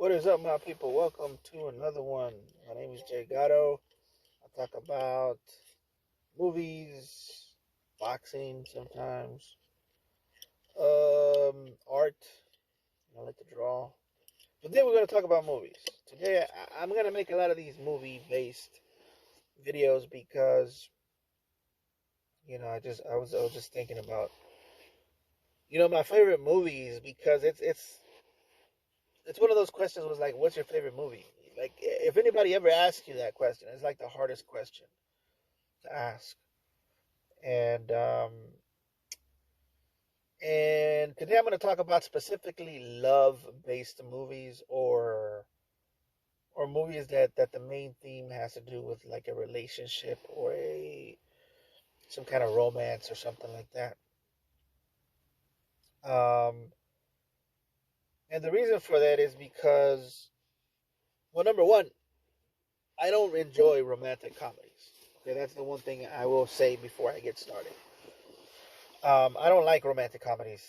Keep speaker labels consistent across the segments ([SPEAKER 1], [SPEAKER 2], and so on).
[SPEAKER 1] What is up, my people? Welcome to another one. My name is Jay Gatto. I talk about movies, boxing sometimes, art. I like to draw. But then we're going to talk about movies. Today, I'm going to make a lot of these movie-based videos because, I was just thinking about, my favorite movies because it's one of those questions was like, what's your favorite movie? Like, if anybody ever asks you that question, it's like the hardest question to ask. And and today I'm going to talk about specifically love-based movies or movies that the main theme has to do with like a relationship or a some kind of romance or something like that. Um, and the reason for that is because, well, number one, I don't enjoy romantic comedies. Okay, that's the one thing I will say before I get started. I don't like romantic comedies.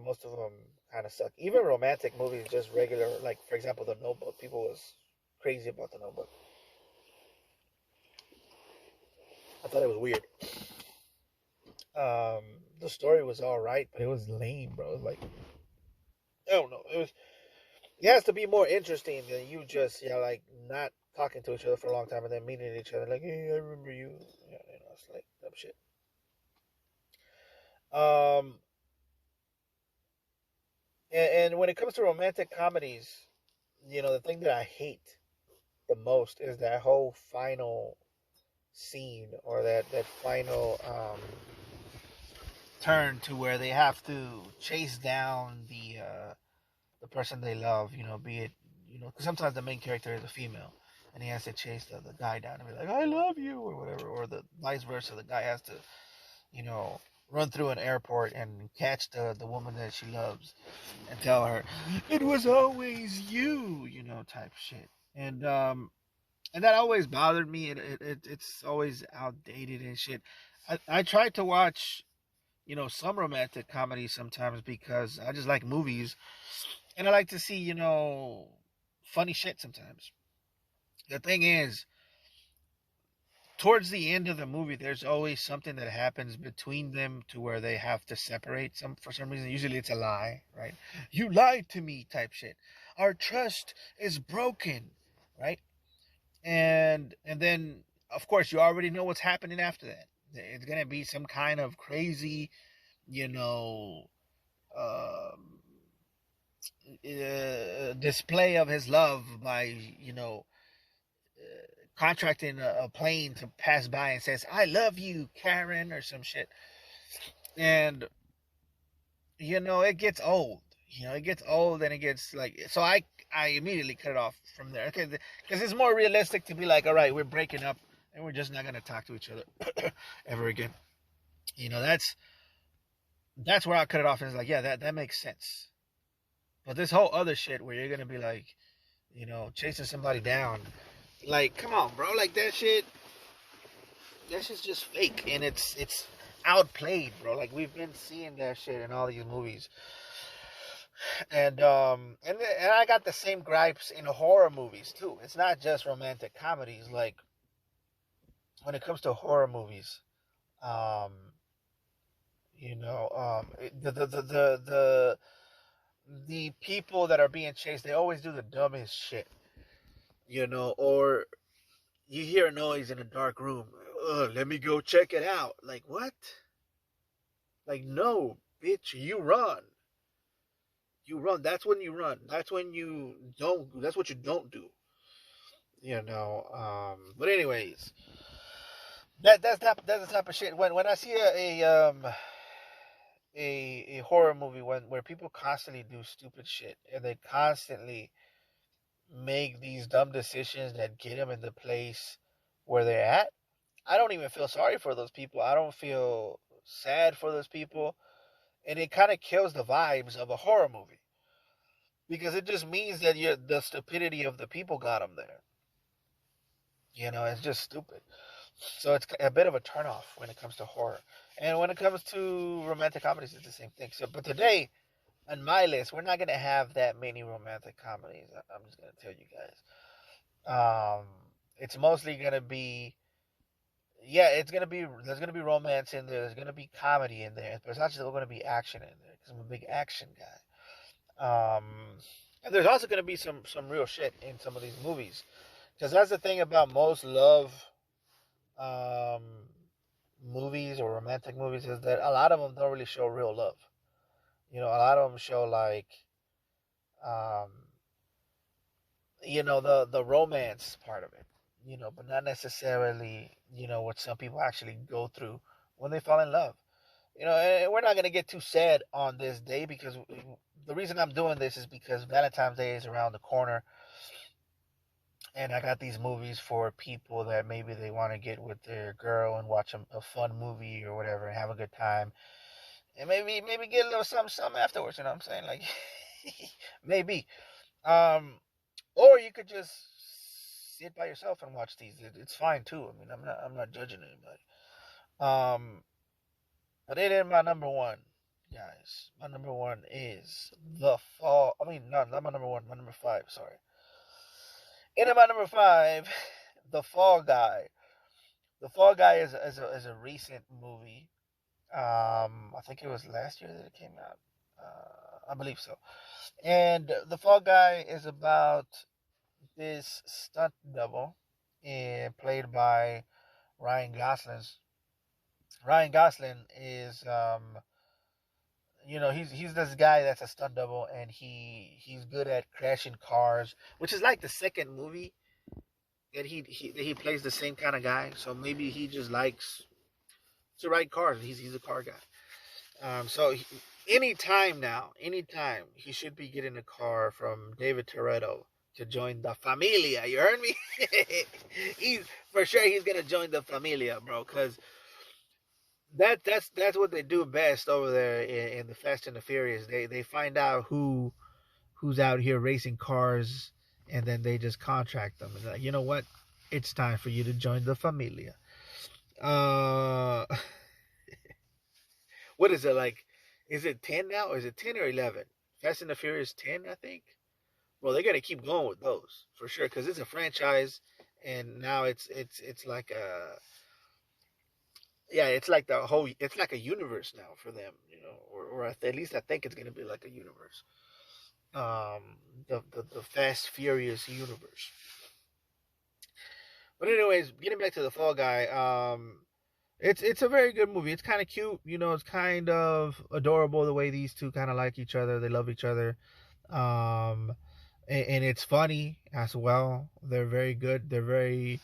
[SPEAKER 1] Most of them kind of suck. Even romantic movies, just regular, like for example, The Notebook. People was crazy about The Notebook. I thought it was weird. Um, the story was all right, but it was lame, bro. It was like I don't know. It has to be more interesting than you just like not talking to each other for a long time and then meeting each other like, hey, I remember you. Yeah, it's like dumb shit. Um, and when it comes to romantic comedies, the thing that I hate the most is that whole final scene or that final turn to where they have to chase down the person they love. Be it because sometimes the main character is a female, and he has to chase the guy down and be like, "I love you" or whatever, or the vice versa. The guy has to you know run through an airport and catch the woman that she loves and tell her it was always you, type shit. And that always bothered me. It's always outdated and shit. I tried to watch some romantic comedies sometimes because I just like movies and I like to see funny shit sometimes. The thing is, towards the end of the movie, there's always something that happens between them to where they have to separate some for some reason. Usually it's a lie, right? You lied to me, type shit. Our trust is broken, right? And then of course you already know what's happening after that. It's gonna be some kind of crazy, you know, um, display of his love by contracting a plane to pass by and says "I love you, Karen" or some shit, and it gets old. It gets old and it gets like so. I immediately cut it off from there. Okay, because it's more realistic to be like, all right, we're breaking up and we're just not gonna talk to each other ever again. That's where I cut it off. And it's like, yeah, that makes sense. But this whole other shit where you're gonna be like, chasing somebody down, like, come on, bro, like that shit's just fake and it's outplayed, bro. Like we've been seeing that shit in all these movies. And I got the same gripes in horror movies too. It's not just romantic comedies. Like when it comes to horror movies, um, the people that are being chased, they always do the dumbest shit. Or you hear a noise in a dark room. Let me go check it out. Like what? Like no, bitch, you run. You run. That's when you run. That's when you don't. That's what you don't do. But anyways, that's the type of shit. When I see a horror movie where people constantly do stupid shit and they constantly make these dumb decisions that get them in the place where they're at, I don't even feel sorry for those people. I don't feel sad for those people, and it kind of kills the vibes of a horror movie because it just means that the stupidity of the people got them there. It's just stupid. So it's a bit of a turnoff when it comes to horror, and when it comes to romantic comedies, it's the same thing. So, but today on my list, we're not gonna have that many romantic comedies. I'm just gonna tell you guys. It's mostly gonna be, yeah, it's gonna be, there's gonna be romance in there. There's gonna be comedy in there, but it's not just gonna be action in there because I'm a big action guy. And there's also gonna be some real shit in some of these movies because that's the thing about most love um, movies or romantic movies is that a lot of them don't really show real love. A lot of them show like um, the romance part of it, but not necessarily what some people actually go through when they fall in love. And we're not gonna get too sad on this day because the reason I'm doing this is because Valentine's Day is around the corner, and I got these movies for people that maybe they want to get with their girl and watch a fun movie or whatever and have a good time, and maybe get a little something afterwards. You know what I'm saying? Like maybe. Um, Or you could just sit by yourself and watch these. It's fine too. I mean, I'm not judging anybody. Um, but it is my number one, guys. My number one is the fall. I mean, not my number one. My number five. Sorry. And in my number five, the Fall Guy. The Fall Guy is a recent movie. I think it was last year that it came out. I believe so. And the Fall Guy is about this stunt double, played by Ryan Gosling. Ryan Gosling is, he's this guy that's a stunt double, and he's good at crashing cars, which is like the second movie that he plays the same kind of guy. So maybe he just likes to ride cars. He's a car guy. So anytime he should be getting a car from David Toretto to join the familia. You heard me? he's for sure he's gonna join the familia, bro. Cause that's what they do best over there in the Fast and the Furious. They find out who's out here racing cars, and then they just contract them. And like, you know what? It's time for you to join the familia. Uh, what is it like? Is it 10 now, or is it 10 or 11? Fast and the Furious 10, I think. Well, they're gonna keep going with those for sure because it's a franchise, and now it's like a, yeah, it's like it's like a universe now for them, or at least I think it's gonna be like a universe. The Fast Furious universe. But anyways, getting back to the Fall Guy, it's a very good movie. It's kind of cute, It's kind of adorable the way these two kind of like each other. They love each other. Um, and it's funny as well. They're very good. They're very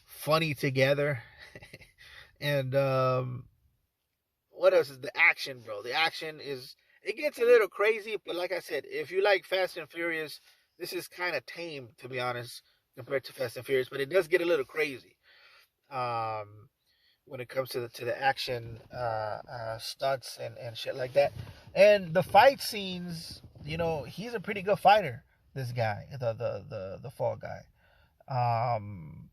[SPEAKER 1] funny together. And what else is the action, bro? The action is, it gets a little crazy, but like I said, if you like Fast and Furious, this is kind of tame, to be honest, compared to Fast and Furious, but it does get a little crazy. Um, when it comes to the action stunts and shit like that, and the fight scenes, he's a pretty good fighter. This guy, the Fall Guy. Um,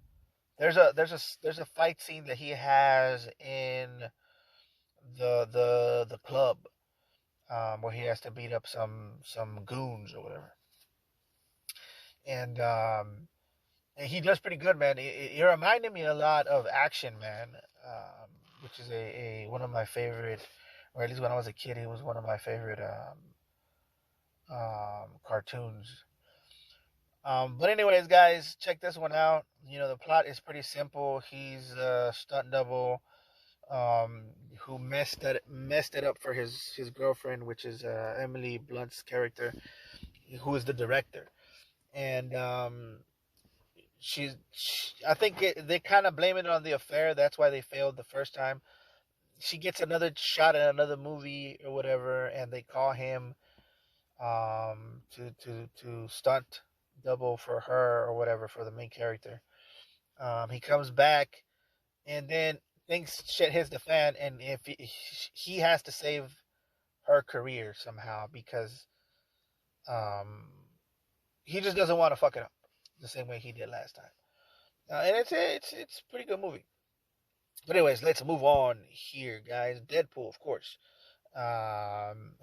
[SPEAKER 1] there's a fight scene that he has in the club, where he has to beat up some goons or whatever, and he does pretty good, man. It reminded me a lot of Action Man, which is a one of my favorite, or at least when I was a kid, it was one of my favorite cartoons. But anyways, guys, check this one out. The plot is pretty simple. He's a stunt double, um, who messed it up for his girlfriend, which is Emily Blunt's character, who is the director, and I think they kind of blame it on the affair. That's why they failed the first time. She gets another shot at another movie or whatever, and they call him, to stunt double for her or whatever, for the main character. He comes back, and then things shit hits the fan, and if he has to save her career somehow because um, he just doesn't want to fuck it up the same way he did last time. And it's a pretty good movie. But anyways, let's move on here, guys. Deadpool, of course. Um,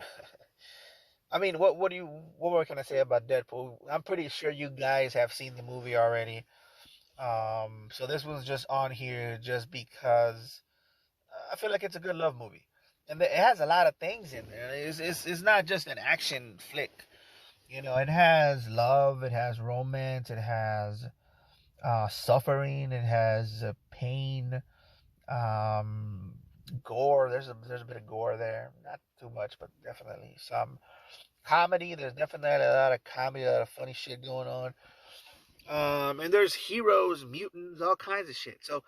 [SPEAKER 1] I mean, what more can I say about Deadpool? I'm pretty sure you guys have seen the movie already. So this was just on here just because I feel like it's a good love movie, and it has a lot of things in there. It's not just an action flick. You know, it has love, it has romance, it has suffering, it has pain, um, gore. There's a bit of gore there, not too much, but definitely some comedy. There's definitely a lot of comedy, a lot of funny shit going on. And there's heroes, mutants, all kinds of shit. So,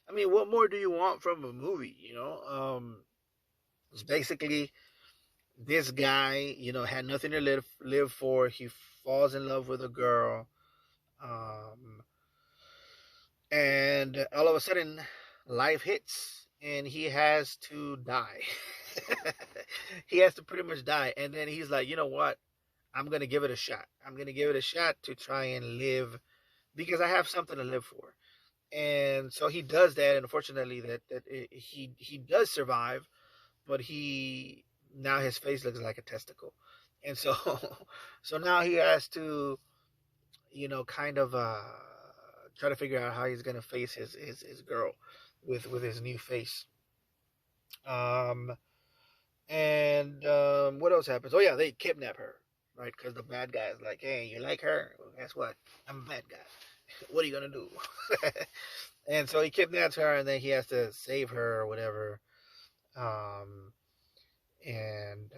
[SPEAKER 1] I mean, what more do you want from a movie? It's basically this guy, had nothing to live for. He falls in love with a girl, um, and all of a sudden, life hits, and he has to die. He has to pretty much die, and then he's like, you know what? I'm gonna give it a shot. I'm gonna give it a shot to try and live because I have something to live for. And so he does that, and unfortunately, he does survive, but he now his face looks like a testicle, and so so now he has to kind of try to figure out how he's gonna face his girl with his new face. Um, and what else happens? Oh yeah, they kidnap her, right? Because the bad guy is like, hey, you like her? Well, guess what? I'm a bad guy. What are you gonna do? And so he kidnaps her, and then he has to save her or whatever. Um, and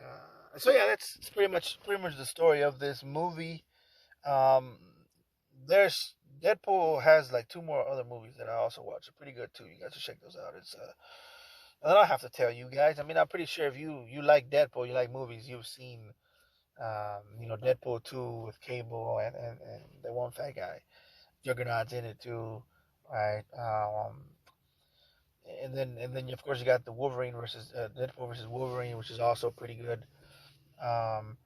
[SPEAKER 1] so yeah, that's pretty much the story of this movie. Um, there's Deadpool has like two more other movies that I also watch. They're pretty good too. You guys should check those out. I don't have to tell you guys. I mean, I'm pretty sure if you like Deadpool, you like movies, you've seen Deadpool 2 with Cable and the one fat guy. Juggernaut's in it too, right? And then of course you got the Wolverine versus Deadpool versus Wolverine, which is also pretty good. Um,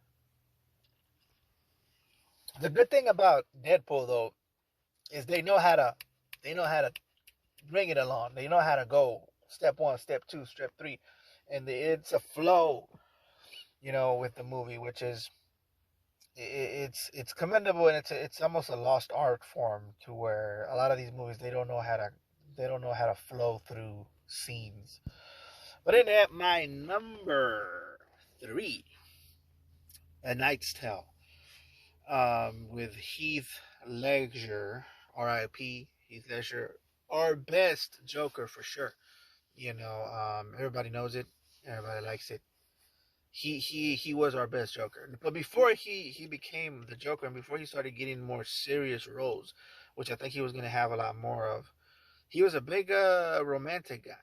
[SPEAKER 1] the good thing about Deadpool though is they know how to bring it along. They know how to go step one, step two, step three, and it's a flow, with the movie, which is it's commendable, and it's almost a lost art form to where a lot of these movies they don't know how to flow through scenes. But in at my number three, A Knight's Tale, with Heath Ledger, R.I.P. Heath Ledger, our best Joker for sure. Everybody knows it, everybody likes it. He was our best Joker. But before he became the Joker, and before he started getting more serious roles, which I think he was going to have a lot more of, he was a big romantic guy.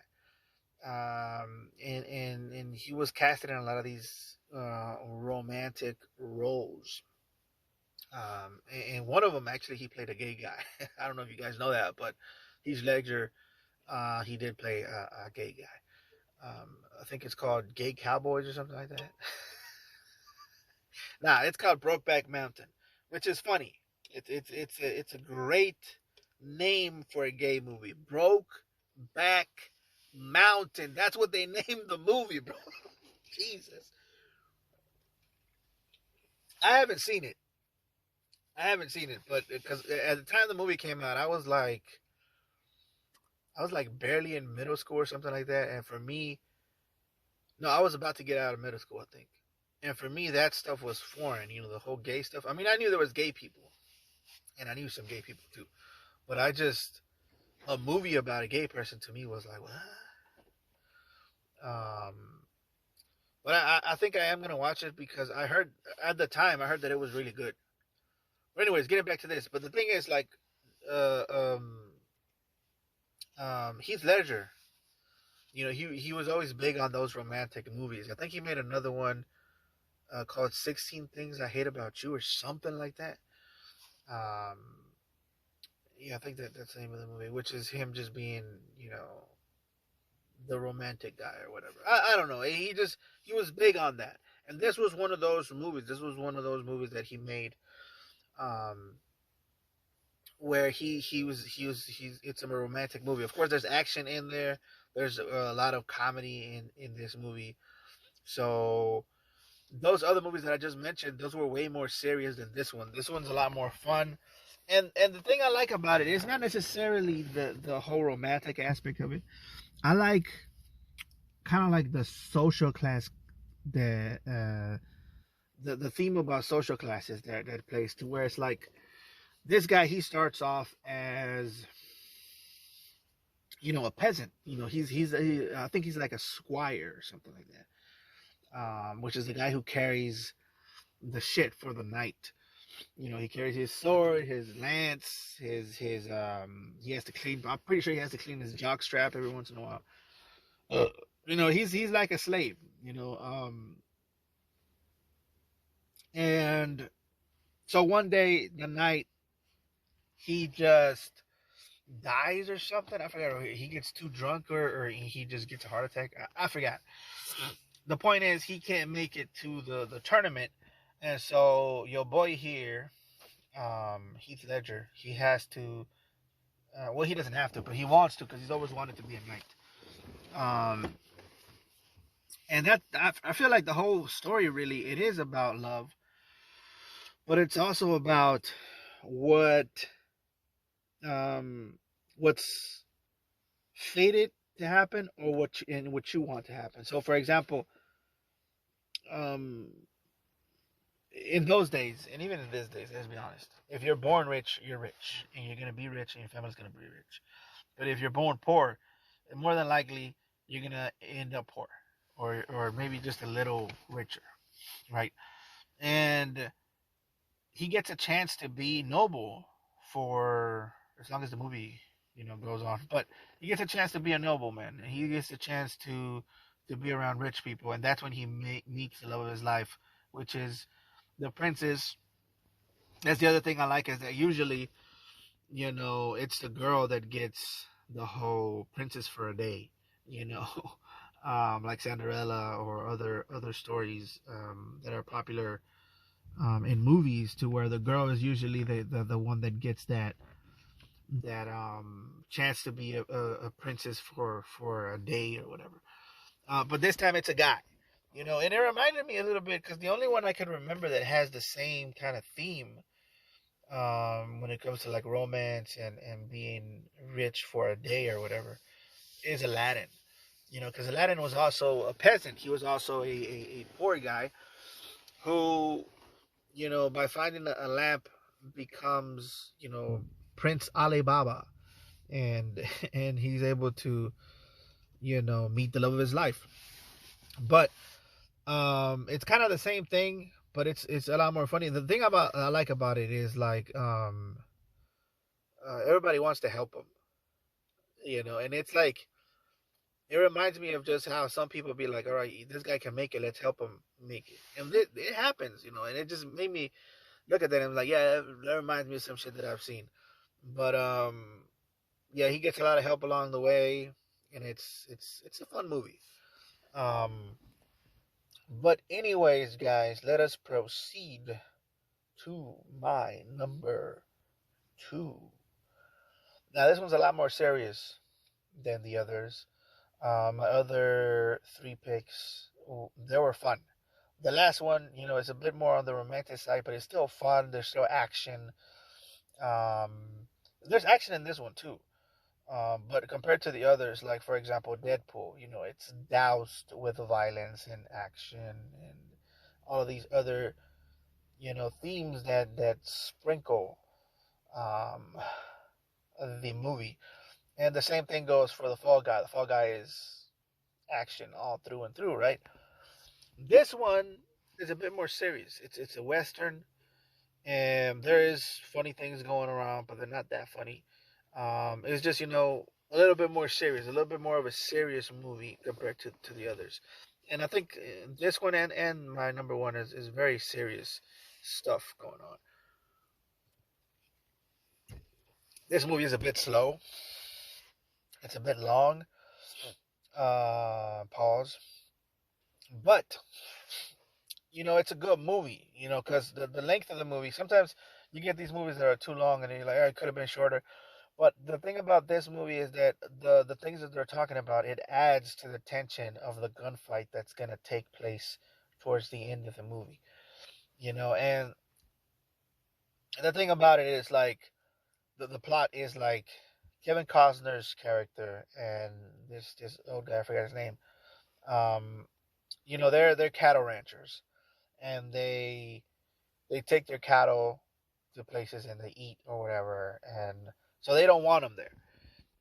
[SPEAKER 1] And he was casted in a lot of these romantic roles. And one of them actually he played a gay guy. I don't know if you guys know that, but Heath Ledger he did play a gay guy. I think it's called Gay Cowboys or something like that. Nah, it's called Brokeback Mountain, which is funny. It's a great name for a gay movie. Brokeback Mountain. That's what they named the movie, bro. Jesus. I haven't seen it. But because at the time the movie came out, I was like barely in middle school or something like that, and for me, no, I was about to get out of middle school, I think. And for me, that stuff was foreign. The whole gay stuff. I mean, I knew there was gay people, and I knew some gay people too. But a movie about a gay person to me was like, what? Um, but I think I am gonna watch it because I heard at the time that it was really good. But anyways, getting back to this. But the thing is, like, uh, um, Heath Ledger, he was always big on those romantic movies. I think he made another one called 16 Things I Hate About You or something like that. Um, yeah, I think that's the name of the movie, which is him just being, the romantic guy or whatever. I don't know. He was big on that. And this was one of those movies. This was one of those movies that he made, um, where he's it's a romantic movie. Of course, there's action in there. There's a lot of comedy in this movie. So those other movies that I just mentioned, those were way more serious than this one. This one's a lot more fun. And the thing I like about it is not necessarily the whole romantic aspect of it. I like kind of like the social class, the the theme about social classes that plays to where it's like this guy, he starts off as, a peasant. I think he's like a squire or something like that, which is the guy who carries the shit for the night. He carries his sword, his lance, his he has to clean. I'm pretty sure he has to clean his jock strap every once in a while. Uh, he's like a slave. And so one day, the night, he just dies or something. I forgot. Or he gets too drunk, or he just gets a heart attack. I forgot. The point is, he can't make it to the tournament, and so your boy here, Heath Ledger, he has to. Well, he doesn't have to, but he wants to because he's always wanted to be a knight. Um, and that I feel like the whole story really it is about love, but it's also about what um what's fated to happen or what you want to happen. So, for example, um, in those days, and even in these days, let's be honest, if you're born rich, you're rich, and you're gonna be rich, and your family's gonna be rich. But if you're born poor, more than likely you're gonna end up poor, or maybe just a little richer, right? And he gets a chance to be noble for as long as the movie goes on. But he gets a chance to be a nobleman. And he gets a chance to be around rich people, and that's when he meets the love of his life, which is the princess. That's the other thing I like is that usually it's the girl that gets the whole princess for a day, you know. Like Cinderella or other stories that are popular in movies, to where the girl is usually the one that gets that chance to be a princess for a day or whatever. But this time it's a guy, and it reminded me a little bit because the only one I can remember that has the same kind of theme when it comes to like romance and being rich for a day or whatever is Aladdin. Because Aladdin was also a peasant. He was also a poor guy who, by finding a lamp becomes, Prince Alibaba, and and he's able to, meet the love of his life. But it's kind of the same thing, but it's a lot more funny. The thing about I like about it is like everybody wants to help him, and it's like it reminds me of just how some people be like, all right, this guy can make it, let's help him make it, and it happens, and it just made me look at that and I'm like, yeah, that reminds me of some shit that I've seen. But yeah, he gets a lot of help along the way, and it's a fun movie. Um, but anyways, guys, let us proceed to my number two. Now this one's a lot more serious than the others. My other three picks, they were fun. The last one, is a bit more on the romantic side, but it's still fun. There's still action. Um, there's action in this one too. But compared to the others, like for example Deadpool, it's doused with violence and action and all of these other, themes that sprinkle um, the movie. And the same thing goes for the Fall Guy. The Fall Guy is action all through and through, right? This one is a bit more serious. It's a western, and there is funny things going around, but they're not that funny. It's just a little bit more serious, a little bit more of a serious movie compared to the others. And I think this one and my number one is very serious stuff going on. This movie is a bit slow. It's a bit long. Pause. But it's a good movie. Because the length of the movie. Sometimes you get these movies that are too long, and you're like, oh, it could have been shorter. But the thing about this movie is that the things that they're talking about, it adds to the tension of the gunfight that's gonna take place towards the end of the movie. You know, and the thing about it is like the plot is like Kevin Costner's character and this old guy, I forgot his name. Um, they're cattle ranchers, and they take their cattle to places and they eat or whatever, and so they don't want them there.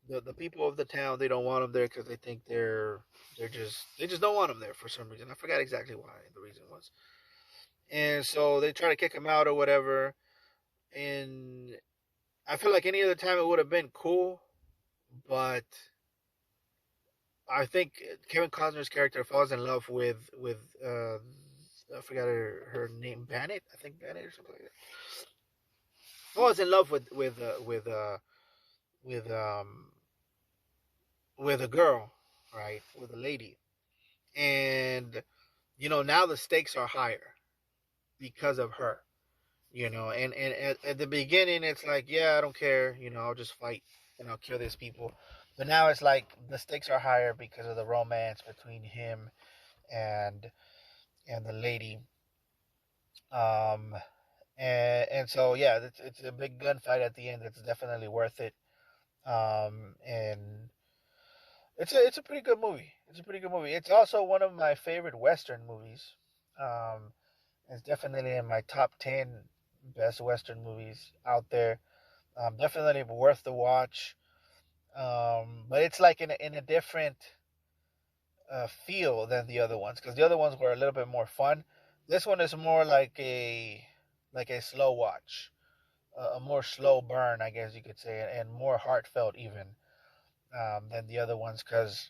[SPEAKER 1] The people of the town, they don't want them there because they think they just don't want them there for some reason. I forgot exactly why the reason was, and so they try to kick him out or whatever. And I feel like any other time it would have been cool, but I think Kevin Costner's character falls in love with I forgot her name, Bennett, I think Bennett or something like that. Falls in love with with a girl, right, with a lady, and now the stakes are higher because of her. And at the beginning it's like, yeah, I don't care, I'll just fight and I'll kill these people. But now it's like the stakes are higher because of the romance between him and the lady. Um, and so yeah, it's a big gunfight at the end. It's definitely worth it. And it's a pretty good movie. It's a pretty good movie. It's also one of my favorite Western movies. Um, it's definitely in my top 10 best Western movies out there. Definitely worth the watch. But it's like in a different feel than the other ones, because the other ones were a little bit more fun. This one is more like a slow watch, a more slow burn, I guess you could say, and more heartfelt even than the other ones, because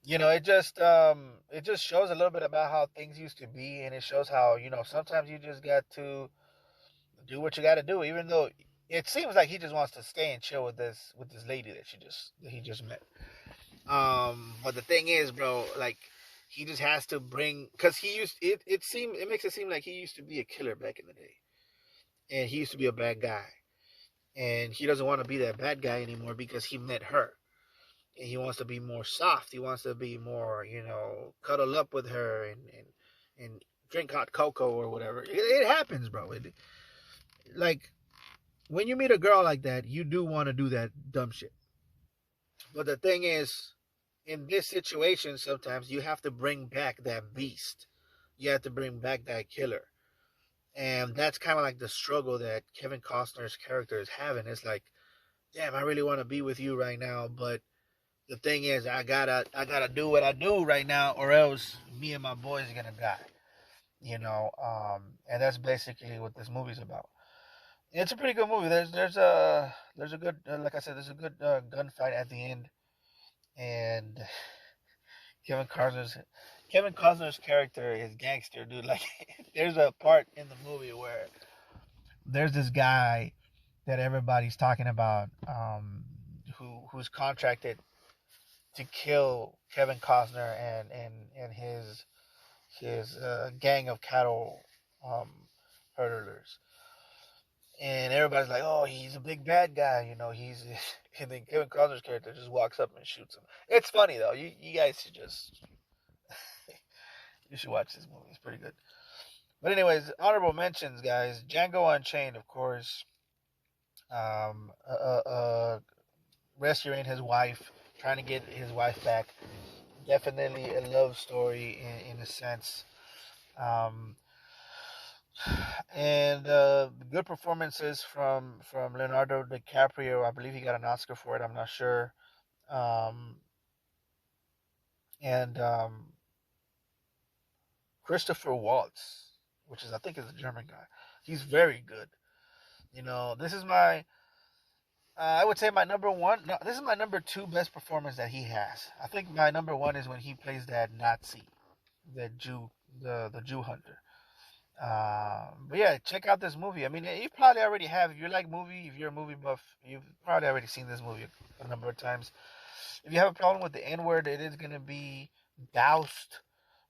[SPEAKER 1] it just shows a little bit about how things used to be, and it shows how sometimes you just got to do what you got to do, even though it seems like he just wants to stay and chill with this lady that he just met. But the thing is, bro, like he just has to bring, because he used it. It makes it seem like he used to be a killer back in the day, and he used to be a bad guy, and he doesn't want to be that bad guy anymore because he met her, and he wants to be more soft. He wants to be more, cuddle up with her and drink hot cocoa or whatever. It happens, bro. Like when you meet a girl like that, you do want to do that dumb shit. But the thing is, in this situation, sometimes you have to bring back that beast. You have to bring back that killer. And that's kind of like the struggle that Kevin Costner's character is having. It's like, damn, I really want to be with you right now, but the thing is, I gotta do what I do right now, or else me and my boys are gonna die. And that's basically what this movie's about. It's a pretty good movie. There's a good like I said, there's a good gunfight at the end, and Kevin Costner's Kevin Costner's character is gangster, dude. Like, there's a part in the movie where there's this guy that everybody's talking about, who's contracted to kill Kevin Costner and his gang of cattle um, herders. And everybody's like, "Oh, he's a big bad guy," He's and then Kevin Costner's character just walks up and shoots him. It's funny though. You guys should just you should watch this movie. It's pretty good. But anyways, honorable mentions, guys. Django Unchained, of course. Um, uh, uh, Rescuing his wife, trying to get his wife back. Definitely a love story in a sense. Um, and good performances from Leonardo DiCaprio. I believe he got an Oscar for it. I'm not sure. Um, and Christopher Waltz, which is, I think, is a German guy. He's very good. This is my I would say my number one. No, this is my number two best performance that he has. I think my number one is when he plays that Nazi, that Jew, the Jew hunter. But yeah, check out this movie. I mean, you probably already have. If you like movie, if you're a movie buff, you've probably already seen this movie a number of times. If you have a problem with the N word, it is gonna be doused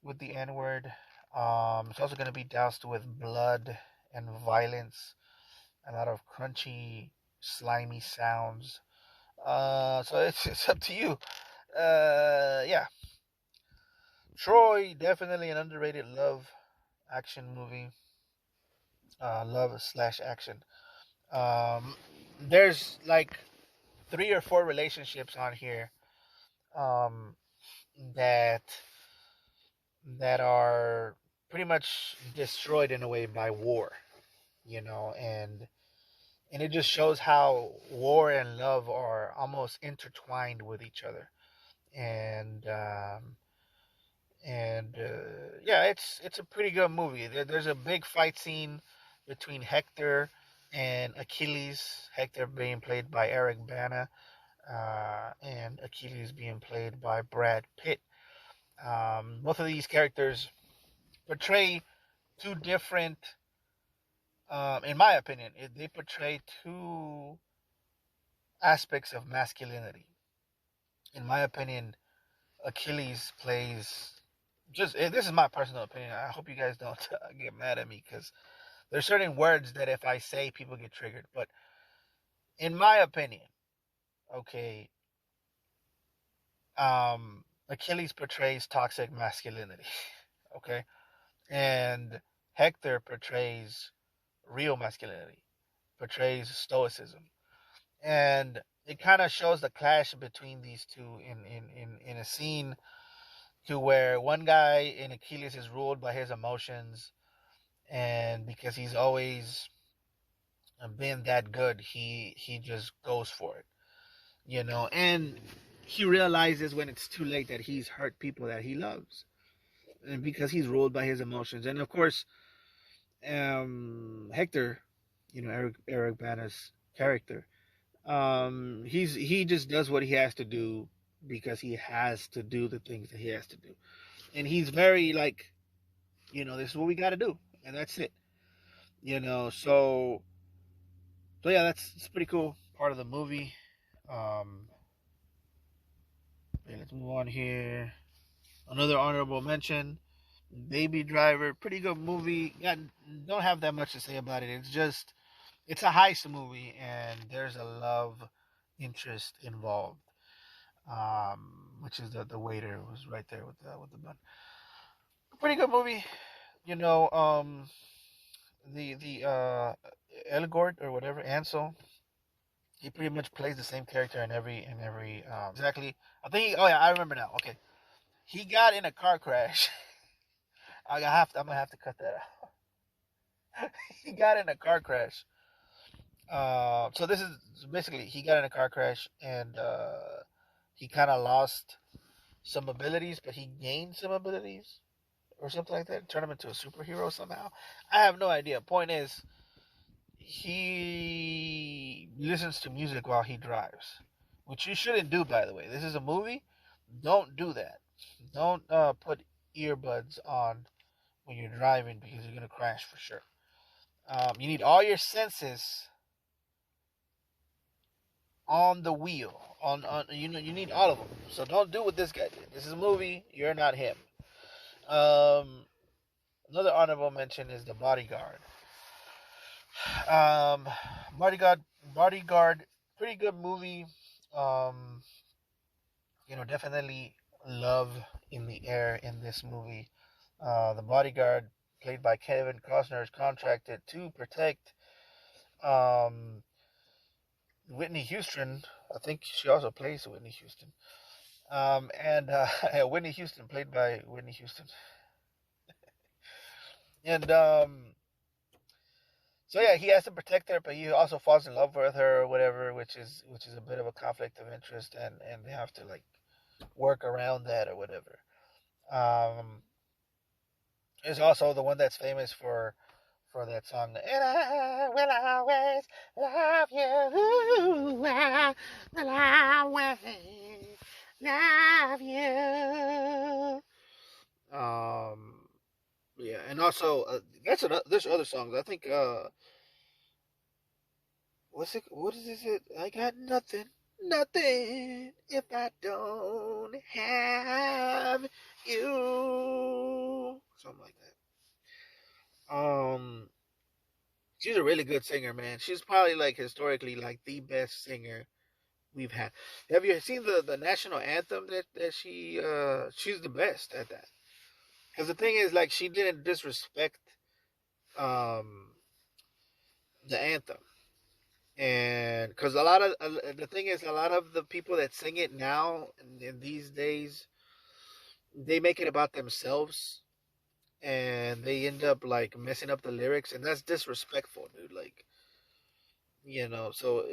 [SPEAKER 1] with the N word. It's also gonna be doused with blood and violence, a lot of crunchy, slimy sounds. So it's up to you. Yeah. Troy, definitely an underrated love action movie. Love slash action. Um, there's like 3 or 4 relationships on here um, that are pretty much destroyed in a way by war, and it just shows how war and love are almost intertwined with each other, and yeah, it's a pretty good movie. There's a big fight scene between Hector and Achilles. Hector being played by Eric Bana, and Achilles being played by Brad Pitt. Both of these characters portray two different, in my opinion, they portray two aspects of masculinity. In my opinion, Achilles plays just. This is my personal opinion. I hope you guys don't get mad at me because there's certain words that if I say, people get triggered. But in my opinion, okay, Achilles portrays toxic masculinity. Okay, and Hector portrays real masculinity, portrays stoicism, and it kind of shows the clash between these two in a scene to where one guy in Achilles is ruled by his emotions, and because he's always been that good, he just goes for it, and he realizes when it's too late that he's hurt people that he loves, and because he's ruled by his emotions. And of course, Hector, Eric Bana's character, he just does what he has to do because he has to do the things that he has to do, and he's very like, this is what we got to do, and that's it, so yeah, it's pretty cool part of the movie. um yeah, let's move on here. Another honorable mention, Baby Driver, pretty good movie. Yeah, don't have that much to say about it. It's a heist movie, and there's a love interest involved, which is the waiter who's right there with the bun. Pretty good movie, you know. The Elgort or whatever, Ansel, he pretty much plays the same character in every exactly. I think. Oh yeah, I remember now. Okay, he got in a car crash. I'm gonna have to cut that out. He got in a car crash. So this is basically, he got in a car crash, and he kind of lost some abilities, but he gained some abilities or something like that. Turn him into a superhero somehow. I have no idea. Point is, he listens to music while he drives, which you shouldn't do, by the way. This is a movie. Don't do that. Don't put earbuds on when you're driving because you're gonna crash for sure. You need all your senses on the wheel. On you need all of them. So don't do what this guy did. This is a movie. You're not him. Um, Another honorable mention is the Bodyguard. Um, Bodyguard, pretty good movie. Um, definitely love in the air in this movie. The Bodyguard, played by Kevin Costner, is contracted to protect um, Whitney Houston. I think she also plays Whitney Houston. And Whitney Houston, played by Whitney Houston. And so yeah, he has to protect her, but he also falls in love with her or whatever, which is a bit of a conflict of interest, and they have to like work around that or whatever. Um, is also the one that's famous for that song. And I will always love you. I will always love you. Yeah, and also there's other songs. I think what is it? I got nothing, nothing if I don't have you. Something like that. She's a really good singer, man. She's probably like historically like the best singer we've had. Have you seen the national anthem that she's the best at that? Because the thing is, like, she didn't disrespect um the anthem, and because a lot of the thing is, a lot of the people that sing it now in these days, they make it about themselves, and they end up like messing up the lyrics, and that's disrespectful, dude. Like, so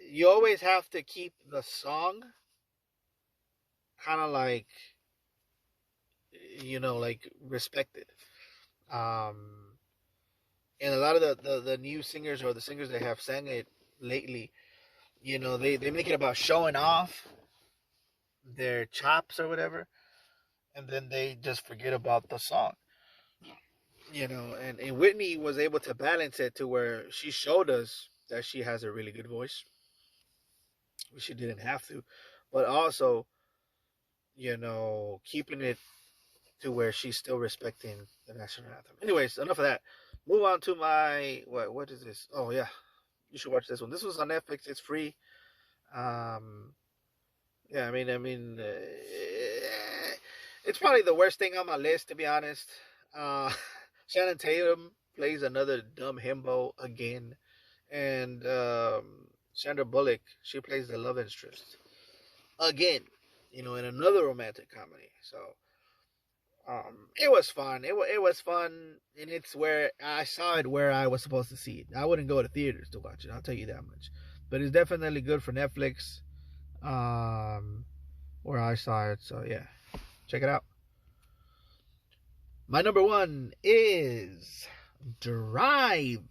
[SPEAKER 1] you always have to keep the song kind of like, like, respected. Um, and a lot of the new singers, or the singers that have sang it lately, they make it about showing off their chops or whatever, and then they just forget about the song. And Whitney was able to balance it to where she showed us that she has a really good voice. She didn't have to, but also, keeping it to where she's still respecting the national anthem. Anyways, enough of that. Move on to my what is this? Oh yeah, you should watch this one. This was on Netflix. It's free. Um, yeah, it's probably the worst thing on my list, to be honest. Uh, Shannon Tatum plays another dumb himbo again, and Sandra Bullock, she plays the love interest again. In another romantic comedy. So it was fun. It was fun, and it's where I saw it where I was supposed to see it. I wouldn't go to theaters to watch it. I'll tell you that much. But it's definitely good for Netflix, where I saw it. So yeah, check it out. My number one is Drive.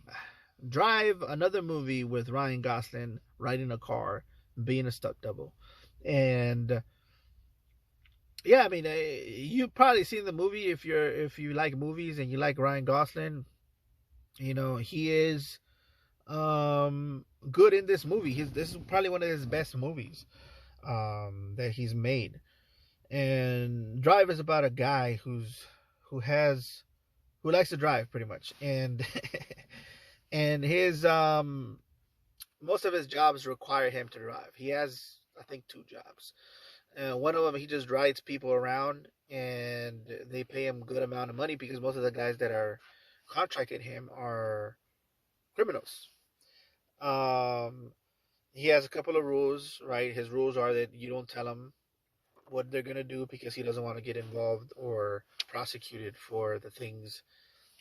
[SPEAKER 1] Drive, another movie with Ryan Gosling riding a car, being a stunt double, and yeah, you've probably seen the movie if you like movies and you like Ryan Gosling. He is good in this movie. This is probably one of his best movies that he's made. And Drive is about a guy who likes to drive pretty much, and and his most of his jobs require him to drive. He has, I think, two jobs. One of them, he just rides people around, and they pay him good amount of money because most of the guys that are contracted him are criminals. He has a couple of rules, right? His rules are that you don't tell him what they're gonna do because he doesn't want to get involved or prosecuted for the things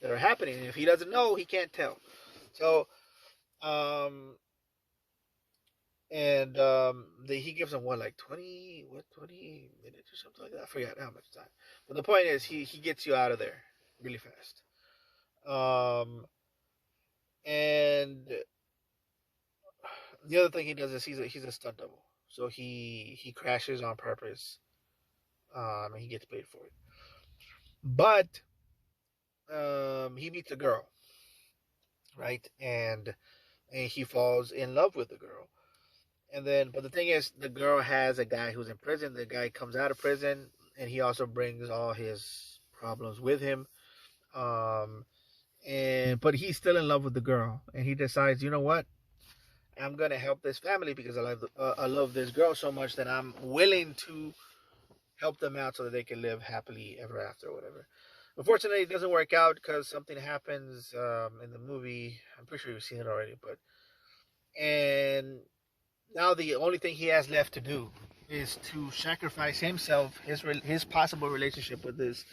[SPEAKER 1] that are happening. And if he doesn't know, he can't tell. So, and he gives them like 20 minutes or something like that. I forgot how much time. But the point is, he gets you out of there really fast. And the other thing he does is he's a stunt double. So he crashes on purpose, and he gets paid for it. But he meets a girl, right? And he falls in love with the girl. And then, but the thing is, the girl has a guy who's in prison. The guy comes out of prison, and he also brings all his problems with him. But he's still in love with the girl, and he decides, you know what? I'm gonna help this family because I love this girl so much that I'm willing to help them out so that they can live happily ever after, or whatever. Unfortunately, it doesn't work out because something happens in the movie. I'm pretty sure you've seen it already, and now the only thing he has left to do is to sacrifice himself, his possible relationship with this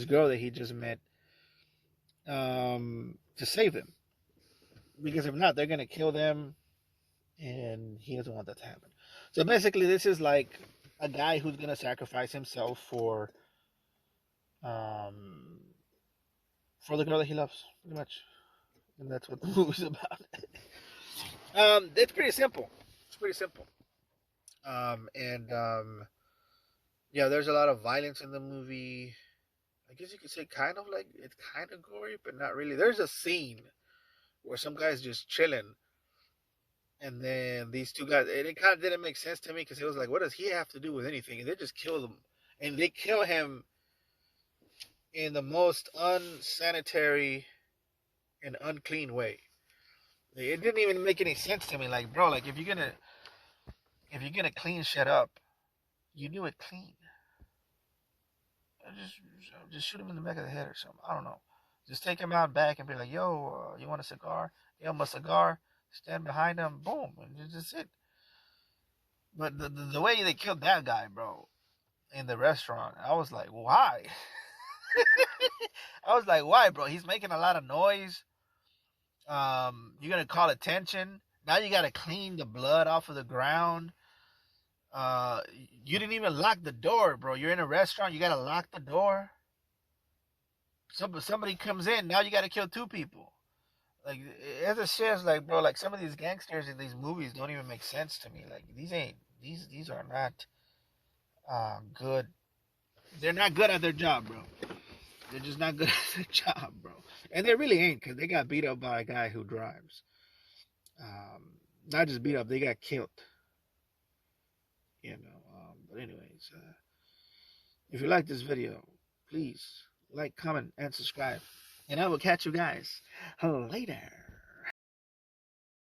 [SPEAKER 1] girl that he just met, to save them. Because if not, they're gonna kill them, and he doesn't want that to happen. So basically, this is like a guy who's gonna sacrifice himself for the girl that he loves, pretty much, and that's what the movie's about. It's pretty simple. It's pretty simple. Yeah, there's a lot of violence in the movie. I guess you could say kind of like it's kind of gory, but not really. There's a scene where some guy's just chilling, and then these two guys. And it kind of didn't make sense to me because it was like, what does he have to do with anything? And they just kill them, and they kill him in the most unsanitary and unclean way. It didn't even make any sense to me. Like, bro, like if you're gonna clean shit up, you do it clean. just shoot him in the back of the head or something. I don't know. Just take him out back and be like, yo, you want a cigar? Give him a cigar. Stand behind him. Boom. And just it. But the way they killed that guy, bro, in the restaurant, I was like, why? I was like, why, bro? He's making a lot of noise. You're gonna call attention. Now you gotta clean the blood off of the ground. You didn't even lock the door, bro. You're in a restaurant. You gotta lock the door. Somebody comes in. Now you gotta kill two people. Like, as a shit, like, bro, like some of these gangsters in these movies don't even make sense to me. Like, these are not good. They're not good at their job, bro. They're just not good at their job, bro. And they really ain't, because they got beat up by a guy who drives. Not just beat up, they got killed. But anyways, if you like this video, please like, comment, and subscribe. And I will catch you guys later.